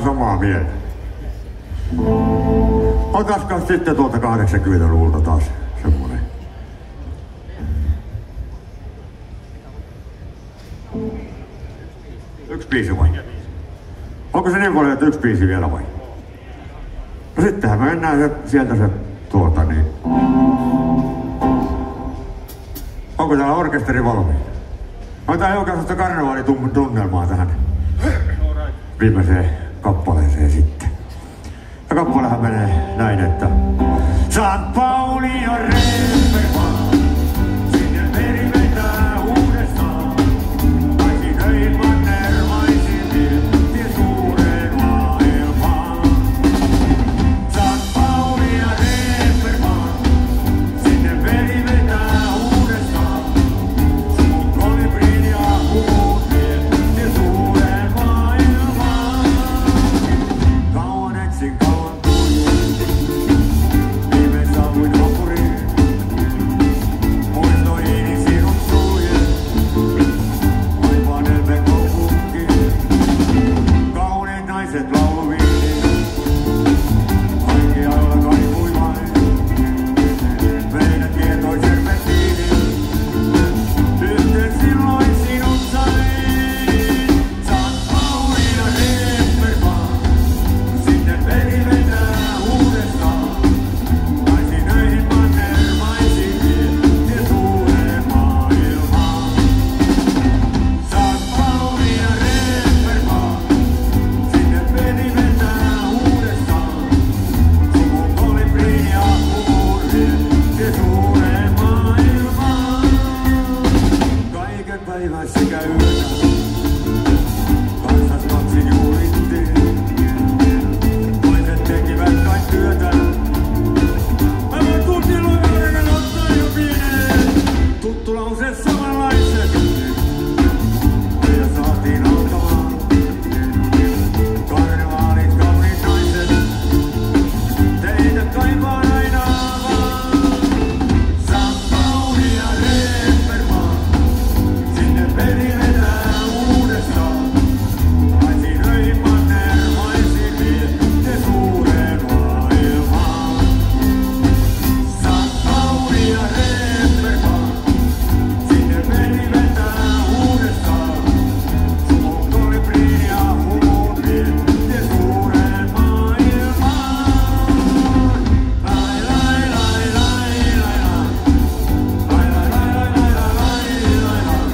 samaa mieltä. Otaskas sitten tuolta 80-luvulta taas semmonen. Yksi biisi vai? Onko se niin paljon, että yksi biisi vielä vai? No sittenhän me mennään sieltä se niin. Onko täällä orkesteri valmiina? On tää hiukan sellaista karnevaalitunnelmaa tähän viimeiseen kappaleeseen sitten. Ja kappalehan menee näin, että St. Pauli ja Reeperbahn, sinne meri vetää uudestaan. Taisin öin mannermaisin tie suureen maailmaan. St. Pauli ja Reeperbahn, sinne meri vetää uudestaan. Suvun kolibrin ja huun tie suureen maailmaan. Kauan etsin kauan. Sekä yötä, kansas lapsi juhlittiin. Toiset tekivät kai työtä. Aivan kun silloin vuoden ottaa jo pieneen. Tuttu lause samanlaisen. Meillä saatiin alkamaan. Karnevaalit kauniit naiset. Teitä kaipaan aina vaan. St. Pauli ja Reeperbahn. Meri vetää uudestaan. Taisin öin mannermaisin vie suureen maailmaan. St. Pauli ja Reeperbahn, sinne meri vetää uudestaan. Suvun kolibrin ja huun vie suureen maailmaan. Lai lai lai lai lai lai. Lai lai lai lai lai lai lai.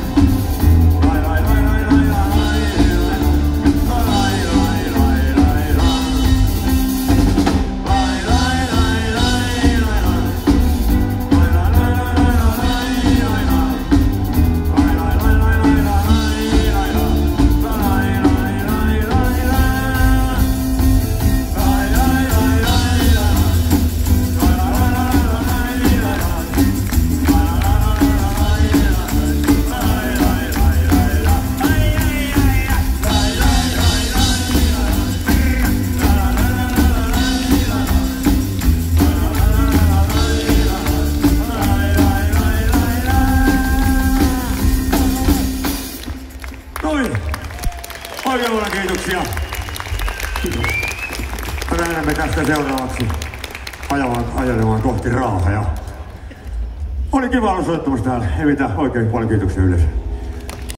Oikein paljon kiitoksia. Kiitos. Me lähdemme tästä seuraavaksi ajelemaan kohti Raahea. Oli kiva olla soittamassa täällä. Ei mitään, oikein paljon kiitoksia yleisölle.